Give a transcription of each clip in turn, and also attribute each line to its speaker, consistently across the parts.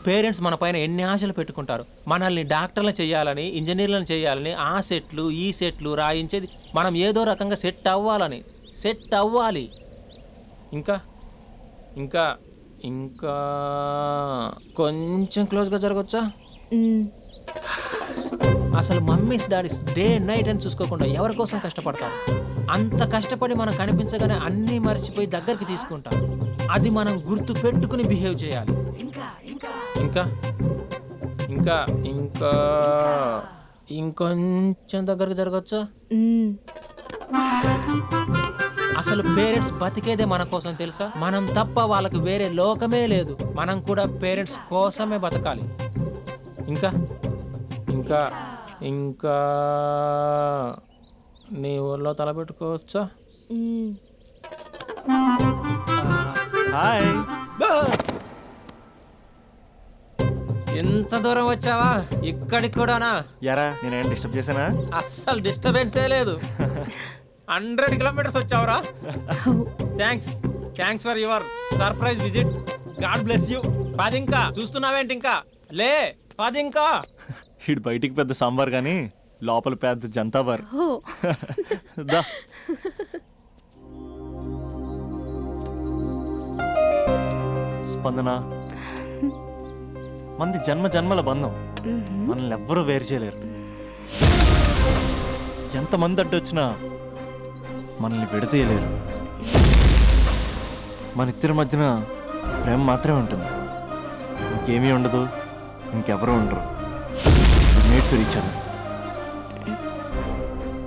Speaker 1: Parents మన పైన ఎన్ని ఆశలు పెట్టుకుంటారు. మనల్ని డాక్టర్లను చేయాలని, ఇంజనీర్లను చేయాలని, ఆ సెట్లు ఈ సెట్లు రాయించేది మనం ఏదో రకంగా సెట్ అవ్వాలి. ఇంకా ఇంకా ఇంకా కొంచెం క్లోజ్గా జరగచ్చా? అసలు మమ్మీస్ డాడీస్ డే నైట్ అని చూసుకోకుండా ఎవరి కోసం కష్టపడతారు? అంత కష్టపడి మనం కనిపించగానే అన్నీ మర్చిపోయి దగ్గరికి తీసుకుంటాం. అది మనం గుర్తు పెట్టుకుని బిహేవ్ చేయాలి. ఇంకా ఇంకా ఇంకా ఇంకొంచెం దగ్గరకు జరగచ్చా? అసలు పేరెంట్స్ బతికేదే మన కోసం తెలుసా? మనం తప్ప వాళ్ళకి వేరే లోకమే లేదు. మనం కూడా పేరెంట్స్ కోసమే బతకాలి. ఇంకా ఇంకా ఇంకా నీ ఊళ్ళో తలపెట్టుకోవచ్చా?
Speaker 2: హాయ్.
Speaker 1: ఎంత దూరం వచ్చావా? ఇక్కడికి కూడానా?
Speaker 2: యారా నేనేం డిస్టర్బ్ చేశానా?
Speaker 1: అస్సలు డిస్టర్బెన్సే లేదు. 100 కిలోమీటర్స్ వచ్చావురా. Thanks for your surprise visit. God bless you. 10 ఇంకా చూస్తున్నావేంటి? ఇంకా లే 10 ఇంకా.
Speaker 2: ఇటు బయటికి పెద్ద సాంబార్ కానీ లోపల పెద్ద జంతాబార్. దా స్పందన, మంది జన్మల బంధం. మనల్ని ఎవ్వరూ వేరు చేయలేరు. ఎంతమంది అడ్డొచ్చినా మనల్ని విడతీయలేరు. మన ఇద్దరి మధ్యన ప్రేమ మాత్రమే ఉంటుంది. ఇంకేమీ ఉండదు, ఇంకెవరూ ఉండరు. Made for each other.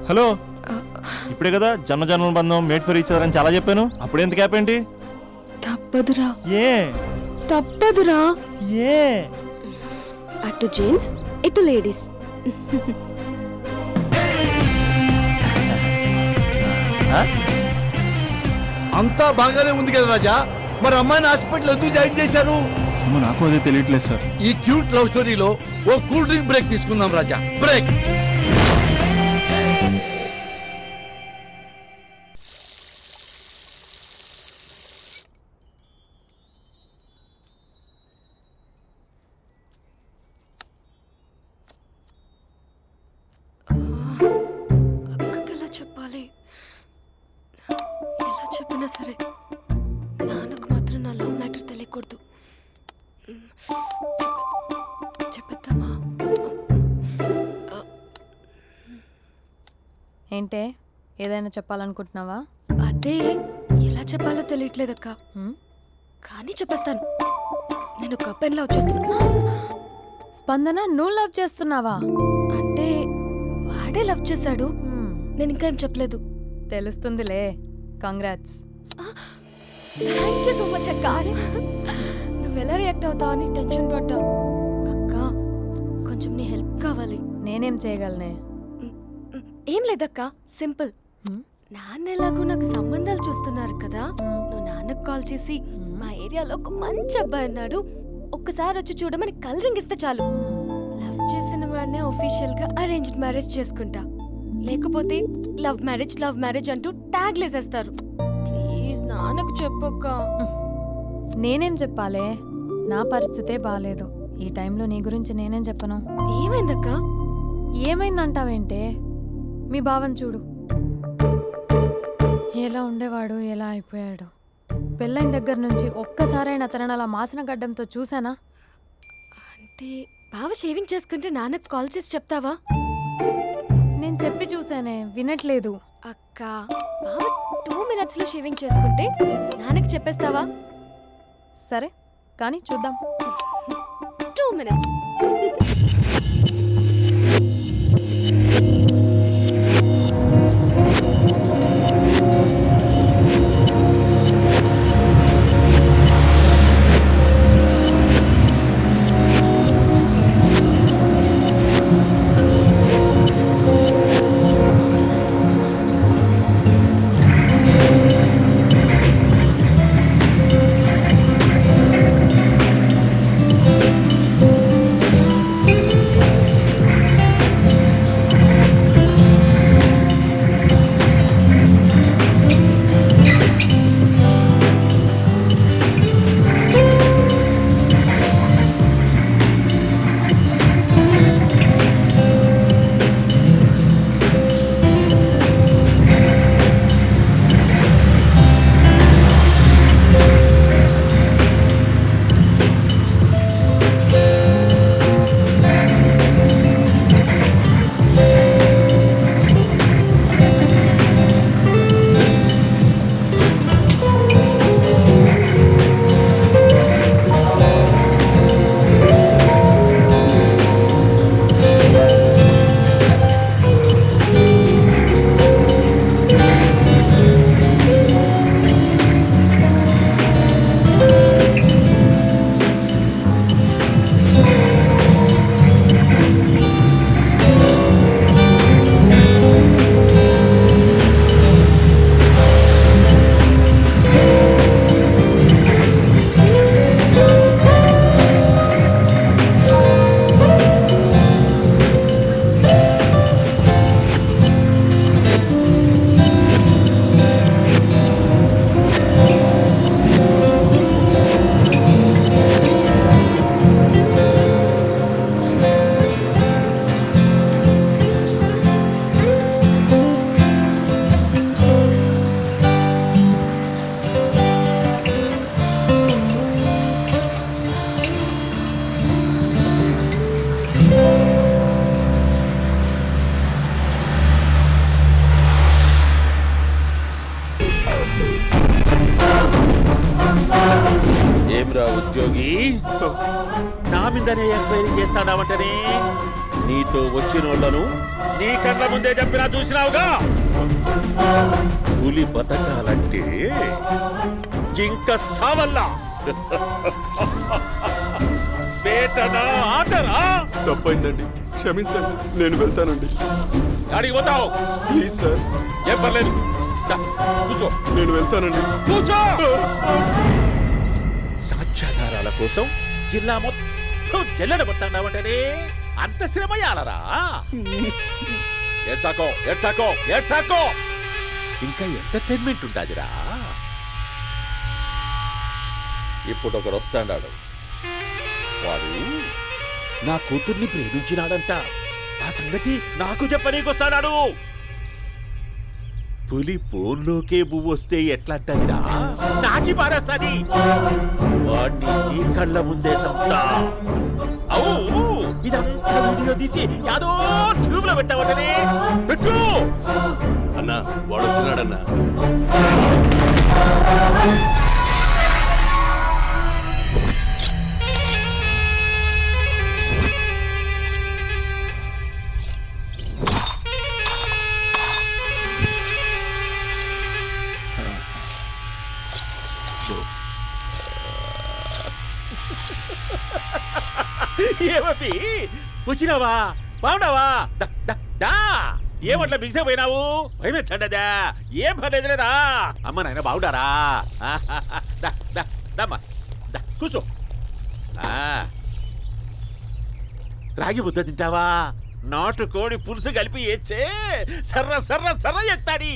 Speaker 2: Hello, ఇప్పుడే కదా జన్మల బంధం, మేట్ ఫర్ ఈచ్ అదర్ అని చాలా చెప్పాను. అప్పుడు ఎంత గ్యాప్ ఏంటి?
Speaker 3: తప్పదురా.
Speaker 2: ఏ
Speaker 3: తప్పదురా?
Speaker 2: ఏ
Speaker 3: అటు జెంట్స్ ఇటు లేడీస్.
Speaker 4: అంతా బాగానే ఉంది కదా రాజా, మరి అమ్మాయిని హాస్పిటల్ ఎందుకు జాయిన్ చేశారు?
Speaker 2: నాకు అదే తెలియట్లేదు సార్.
Speaker 4: ఈ క్యూట్ లవ్ స్టోరీలో ఓ కూల్ డ్రింక్ బ్రేక్ తీసుకుందాం రాజా. బ్రేక్.
Speaker 3: అక్కకి ఎలా చెప్పాలి? ఎలా చెప్పినా సరే నాన్నకు మాత్రం నా లవ్ మ్యాటర్ తెలియకూడదు. చెప్పేద్దామా?
Speaker 5: ఏంటే, ఏదైనా చెప్పాలనుకుంటున్నావా?
Speaker 3: అదే ఎలా చెప్పాలో తెలియట్లేదక్క. కానీ చెప్పేస్తాను. నేను ఒక అబ్బాయిని లవ్ చేస్తున్నా.
Speaker 5: స్పందన, నువ్వు లవ్ చేస్తున్నావా?
Speaker 3: అంటే వాడే లవ్ చేశాడు. నేను ఇంకా ఏం చెప్పలేదు.
Speaker 5: తెలుస్తుందిలే. Congrats.
Speaker 3: Thank you so much అక్క. నువ్వు ఎలా రియాక్ట్ అవుతావు అని టెన్షన్ పడ్డావు. అక్క, కొంచెం నీ హెల్ప్ కావాలి.
Speaker 5: నేనేం చేయగలనే?
Speaker 3: ఏం లేదక్క, సింపుల్. నాన్న ఎలాగో నాకు సంబంధాలు చూస్తున్నారు కదా, నువ్వు నాన్నకు కాల్ చేసి మా ఏరియాలో ఒక మంచి అబ్బాయి అన్నాడు, ఒక్కసారి వచ్చి చూడమని కలరింగ్ ఇస్తే చాలు. లవ్ చేసిన వాడినే ఒఫీషియల్ గా అరేంజ్డ్ మ్యారేజ్ చేసుకుంటా. లేకపోతే లవ్ మ్యారేజ్ అంటూ ట్యాగ్ లేసేస్తారు. ప్లీజ్ నాన్నకు చెప్పక్క.
Speaker 5: నేనేం చెప్పాలే? నా పరిస్థితే బాలేదు. ఈ టైంలో నీ గురించి నేనేం చెప్పను?
Speaker 3: ఏమైందక్క?
Speaker 5: ఏమైందంటావేంటే? మీ బావని చూడు, ఎలా ఉండేవాడు, ఎలా అయిపోయాడు. పెళ్ళైన దగ్గర నుంచి ఒక్కసారైనా తనని అలా మాసిన గడ్డంతో చూసానా?
Speaker 3: అంటే బావ షేవింగ్ చేసుకుంటే నాన్నకు కాల్ చేసి చెప్తావా?
Speaker 5: నేను చెప్పి చూసానే, వినట్లేదు.
Speaker 3: అక్క, బావ 2 minutes లో షేవింగ్ చేసుకుంటే నాన్నకి చెప్పేస్తావా?
Speaker 5: సరే కానీ చూద్దాం.
Speaker 3: 2 minutes.
Speaker 6: నా మీదనే ఎంక్వైరీ చేస్తాడావంటనే నీతో వచ్చినోళ్లను నీ కళ్ళ ముందే చెప్పినా చూసినావుగా. పులి బతకాలంటే జింక సావల్లా. వేటనా ఆటరా?
Speaker 7: తప్పైందండి, క్షమించండి, నేను వెళ్తానండి.
Speaker 6: అడిగి పోతావు?
Speaker 7: ప్లీజ్ సార్,
Speaker 6: ఏం పర్లేదు, దా, కూర్చో.
Speaker 7: నేను వెళ్తానండి.
Speaker 6: కూర్చో. సాక్ష్యాధారాల కోసం జిల్లా మొత్తం జల్లెడబట్టావంటనే అంత శ్రమయాలరా? ఏడ్సాకో ఏడ్సాకో ఏడ్సాకో, ఇంకా ఎంటర్టైన్మెంట్ ఉంటాదిరా. ఇప్పుడు ఒకడు వస్తాడాడు, వాడు నా కూతుర్ని ప్రేమించినాడంట. ఆ సంగతి నాకు చెప్పనీకొస్తాడాడు. పులి పోన్లోకే పువ్వు వస్తే ఎట్లాంటదిరా? నాకి పారేస్తాది. వాడిని నీ కళ్ళ ముందే సంతా. అవు ఇదంతా వీడియో తీసి యాదో ట్యూబ్ లో పెట్టావటనే. పెట్టు
Speaker 7: అన్నా, వాడు వచ్చినాడన్నా.
Speaker 6: ఏమీ వచ్చినావా? బాగున్నావా? ఏమట్లా బిగిసిపోయినావు? భయమేచ్చండదా? ఏం పర్లేదులేదా? అమ్మ నాయన బాగుండారా? కూర్చో. రాగి ముద్ద తింటావా? నాటు కోడి పులుసు కలిపి ఏచ్చే సర్ర సర్ర సర్ర ఎత్తాడి.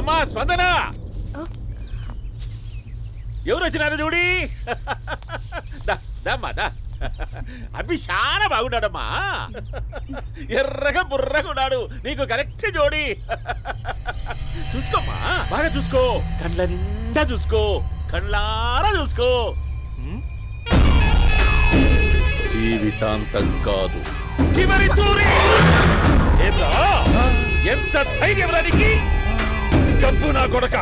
Speaker 6: అమ్మా స్పందన, ఎవరు వచ్చినారు చూడి. దమ్మా దా. అభి చాలా బాగున్నాడమ్మా. ఎర్రగా బుర్రగా ఉన్నాడు. నీకు కరెక్ట్ జోడి. చూసుకోమ్మా, బాగా చూసుకో. కళ్ళ నిండా చూసుకో, కళ్ళారా చూసుకో. జీవితాంతం కాదు, చివరి తూరి. ఎంత ధైర్యం రానికి? డబ్బు నా కొడక,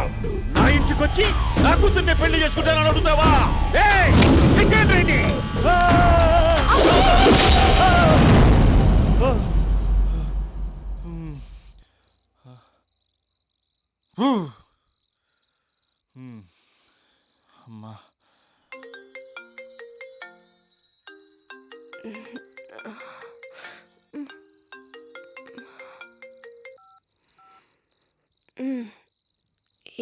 Speaker 6: నా ఇంటికొచ్చి నా కూతుర్ని పెళ్లి చేసుకుంటానని అడుగుతావా?
Speaker 2: అమ్మా,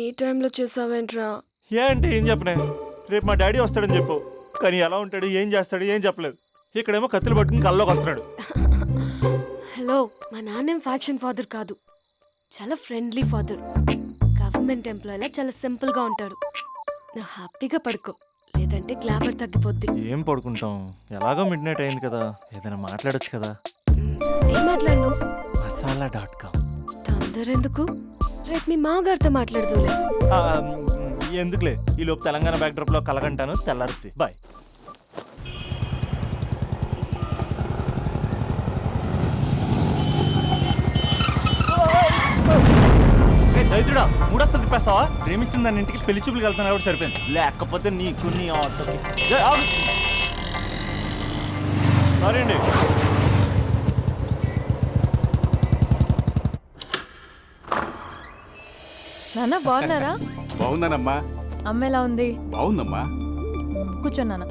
Speaker 3: ఈ టైంలో చేసావేంట్రా?
Speaker 2: ఏ అంటే ఏం చెప్పనే? రేపు మా డాడీ వస్తాడని చెప్పు, కానీ ఎలా ఉంటాడు, ఏం చేస్తాడు, ఏం చెప్పలేదు. ఇక్కడేమో కత్తులు పట్టుకుని కల్లోకి వస్తున్నాడు.
Speaker 3: హలో, మా నాన్నేం ఫ్యాక్షన్ ఫాదర్ కాదు, చాలా ఫ్రెండ్లీ ఫాదర్. గవర్నమెంట్ ఎంప్లాయీలా చాలా సింపుల్గా ఉంటాడు. నువ్వు హ్యాపీగా పడుకో, లేదంటే గ్లామర్ తగ్గిపోద్ది.
Speaker 2: ఏం పడుకుంటాం, ఎలాగో మిడ్ నైట్ అయింది కదా, ఏదైనా మాట్లాడొచ్చు కదా.
Speaker 3: ఏం మాట్లాడను?
Speaker 2: మసాలా.com.
Speaker 3: తొందర ఎందుకు? రేపు మీ మామగారితో మాట్లాడదులే.
Speaker 2: ఎందుకులే, ఈ లోపు తెలంగాణ బ్యాక్డ్రాప్ లో కలగంటాను. తెల్లారుద్ది. బాయ్. దైత్రుడా, మూడొస్తా తిప్పేస్తావా? ప్రేమిస్తుంది దాని ఇంటికి పెళ్లి చూపులు వెళ్తాను కాబట్టి సరిపోయింది, లేకపోతే నీకు నీ ఆటోకి. సారీ అండి.
Speaker 5: నాన్న బాగున్నారా?
Speaker 7: బాగున్నానమ్మా.
Speaker 5: అమ్మ ఎలా ఉంది?
Speaker 7: బాగుందమ్మా.
Speaker 5: కూర్చోండి నాన్న,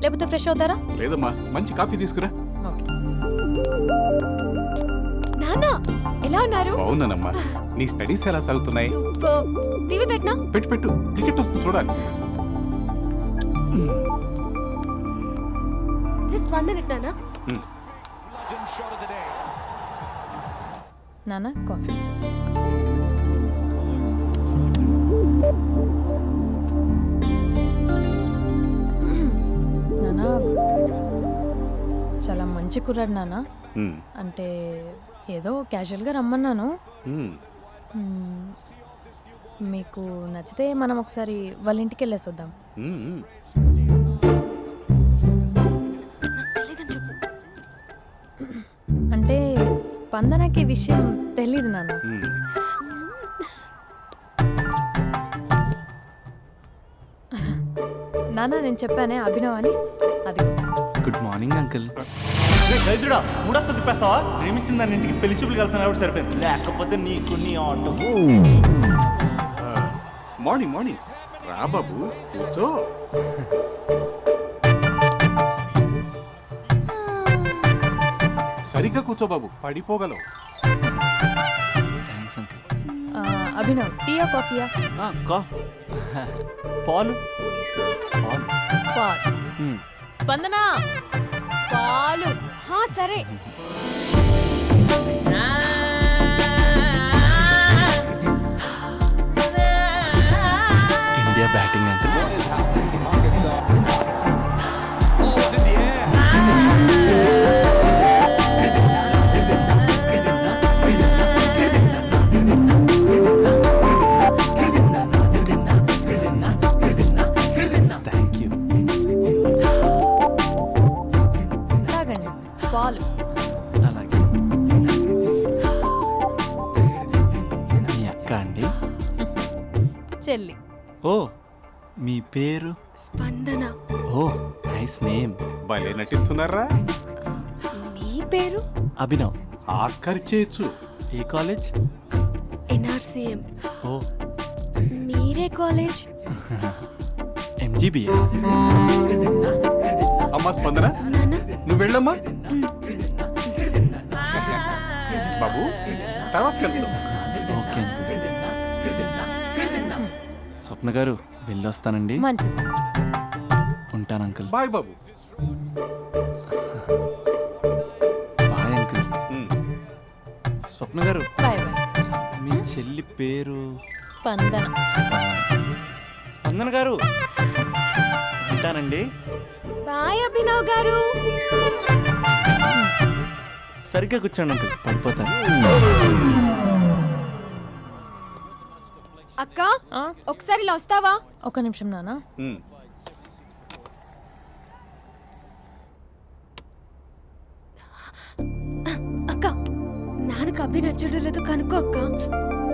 Speaker 5: లేకపోతే ఫ్రెష్ అవుతారా?
Speaker 7: లేదమ్మా, మంచి కాఫీ తీసుకురా.
Speaker 3: నాన్న ఎలా ఉన్నారు?
Speaker 7: బాగున్నానమ్మా. నీ స్టడీస్ ఎలా సాగుతున్నాయి?
Speaker 3: సూపర్. టీవీ పెట్టినా?
Speaker 7: పెట్టు పెట్టు, క్రికెట్ వస్తుంది చూడాలి.
Speaker 3: జస్ట్ 1 minute నాన్న.
Speaker 5: నాన్న కాఫీ. నాన్న చాలా మంచి కుర్రాడు నాన్న. అంటే ఏదో క్యాజువల్గా రమ్మన్నాను. మీకు నచ్చితే మనం ఒకసారి వాళ్ళ ఇంటికి వెళ్ళేసి వద్దాం. అంటే స్పందనకి విషయం తెలీదు నాన్న. నాన్న నేను చెప్పానే అభినవ్ అని,
Speaker 2: గుడ్ మార్నింగ్ అంకుల్. రైతుడా మూడొస్తా తిప్పేస్తావా? ప్రేమించిన దాని ఇంటికి పెళ్లి చూపులు వెళ్తున్నా సరిపోయింది, లేకపోతే నీకు నీ ఆటో.
Speaker 7: మార్నింగ్ మార్నింగ్ రా బాబు, కూర్చో. సరిగ్గా కూర్చో బాబు, పడిపోగలవు.
Speaker 2: Thanks uncle.
Speaker 5: అభినవ్, టీయా కాఫీయా?
Speaker 2: పాలు పాలు.
Speaker 5: పాల్. స్పందన, పాలు.
Speaker 3: హా సరే.
Speaker 2: India batting uncle. Thank you.
Speaker 5: తాగండి పాలు.
Speaker 2: అలాగే. మీ అక్క అండి?
Speaker 5: చెల్లి.
Speaker 2: ఓ, మీ పేరు?
Speaker 3: స్పందన.
Speaker 2: ఓ, నైస్ నేమ్.
Speaker 7: భలే నటిస్తున్నారా?
Speaker 3: మీ పేరు?
Speaker 2: అభినవ్.
Speaker 7: ఆస్కార్ చేయొచ్చు.
Speaker 2: ఏ కాలేజ్?
Speaker 3: ఎన్ఆర్సీఎం.
Speaker 2: ఓ,
Speaker 3: మీరే కాలేజ్?
Speaker 2: ఎంజీబీఏ.
Speaker 7: అమ్మా స్పందన,
Speaker 3: నాన్న.
Speaker 7: నువ్వు వెళ్ళమ్మా. బాబు తర్వాత కలుద్దాం.
Speaker 2: Okay uncle. స్వప్న గారు వెళ్ళొస్తానండి.
Speaker 5: మంచిది.
Speaker 2: ఉంటాను అంకుల్.
Speaker 7: బాయ్ బాబు.
Speaker 2: Bye uncle.
Speaker 7: ఉమ్.
Speaker 2: స్వప్న గారు,
Speaker 5: బాయ్ బాయ్.
Speaker 2: మీ చెల్లి పేరు?
Speaker 5: స్పందన.
Speaker 2: స్పందన గారు, ఉంటానండి.
Speaker 3: బాయ్ అభినవ్ గారు.
Speaker 2: సరిగ్గా కూర్చోండి అంకుల్, పడిపోతాను.
Speaker 3: అక్క
Speaker 5: ఆ?
Speaker 3: ఒకసారి ఇలా వస్తావా?
Speaker 5: ఒక నిమిషం నాన్న.
Speaker 7: ఉమ్.
Speaker 3: అక్క నాన్నకు అభి నచ్చడం లేదో కనుక్కో అక్క.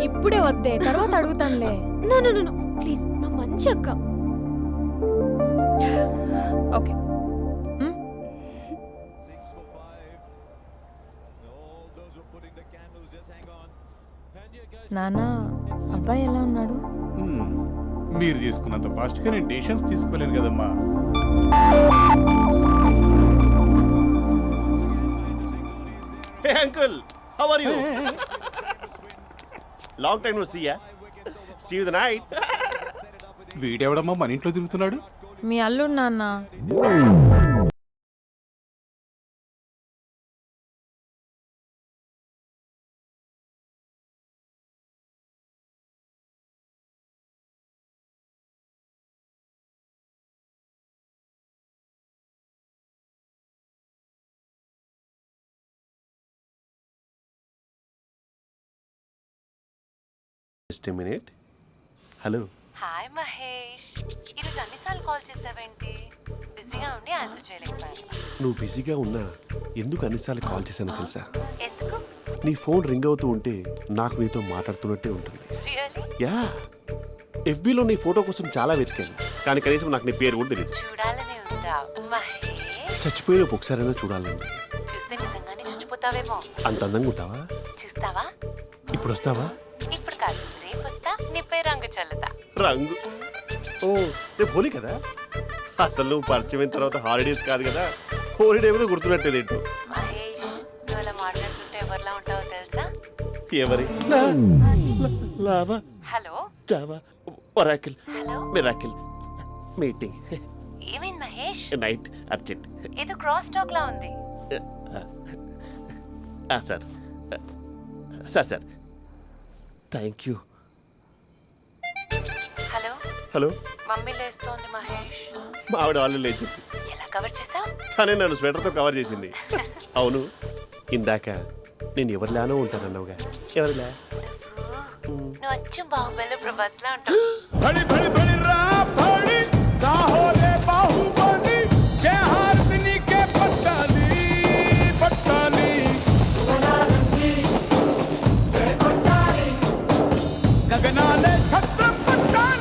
Speaker 5: ఇప్పుడే వద్దే, తర్వాత అడుగుతానులే.
Speaker 3: నో నో నో ప్లీజ్, మా మంచి అక్క.
Speaker 5: ఓకే. నాన్న, అబ్బాయి ఎలా ఉన్నాడు?
Speaker 7: ఉమ్. మీరు తీసుకున్నంత ఫాస్ట్గా నేను డెసిషన్స్ తీసుకోలేను కదమ్మా.
Speaker 6: Hey uncle, how are you? Long time no see ya. See you the night.
Speaker 7: వీడెవడమ్మా మన ఇంట్లో తిరుగుతున్నాడు?
Speaker 5: మీ అల్లుడు నాన్న.
Speaker 6: Just a minute. Hello.
Speaker 8: Hi Mahesh, ఈరోజు అన్నిసార్లు కాల్ చేసావేంటి? బిజీగా ఉండి ఆన్సర్ చేయలేకపోయాను.
Speaker 6: నువ్వు బిజీగా ఉన్నా ఎందుకు అన్నిసార్లు కాల్ చేశానో తెలుసా?
Speaker 8: ఎందుకు?
Speaker 6: నీ ఫోన్ రింగ్ అవుతూ ఉంటే నాకు నీతో మాట్లాడుతున్నట్టే ఉంటుంది.
Speaker 8: రియల్లీ?
Speaker 6: యా, ఎఫ్బీలో నీ ఫోటో కోసం చాలా వెతికాను, కానీ కనీసం నాకు నీ పేరు కూడా తెలియదు.
Speaker 8: చూడాలని ఉందా మహేష్?
Speaker 6: చచ్చిపోయిన ఒకసారైనా చూడాలని.
Speaker 8: చూస్తే నిజంగానే చచ్చిపోతావేమో.
Speaker 6: అంత అందంగా ఉంటావా?
Speaker 8: చూస్తావా?
Speaker 6: ఇప్పుడు వస్తావా?
Speaker 8: ఇప్పుడు కాదు, రేపు వస్తా, నీపై రంగు చల్లుతా.
Speaker 6: రంగు? ఓ, రేపు హోలీ కదా. అసలు నువ్వు పరిచయం అయిన తర్వాత హాలిడేస్ కాదు కదా, హోలిడే మీద గుర్తున్నట్టేది ఏంటో.
Speaker 8: మహేష్, నువ్వు అలా మాట్లాడుతుంటే ఎవరిలా ఉంటావో తెలుసా?
Speaker 6: ఎవరి? Lava,
Speaker 8: hello
Speaker 6: Java, Oracle,
Speaker 8: hello,
Speaker 6: miracle, meeting,
Speaker 8: ఏమైంది మహేష్?
Speaker 6: Night, urgent.
Speaker 8: ఏదో క్రాస్ టాక్ లా ఉంది.
Speaker 6: Sir sir sir thank you.
Speaker 8: Hello
Speaker 6: hello,
Speaker 8: mummy లేస్తోంది మహేష్.
Speaker 6: మా ఆవిడ వాళ్ళు లేచి
Speaker 8: ఎలా కవర్ చేసావు?
Speaker 6: తనే నన్ను స్వెటర్తో కవర్ చేసింది. అవును, ఇందాక నేను ఎవరిలానో ఉంటానన్నావుగా, ఎవరిలా?
Speaker 8: నువ్వు అచ్చం బాహుబలి ప్రభాస్ లా ఉంటావు.
Speaker 4: బడి బడి బడి రా బడి సాహోలే బాహుబలి.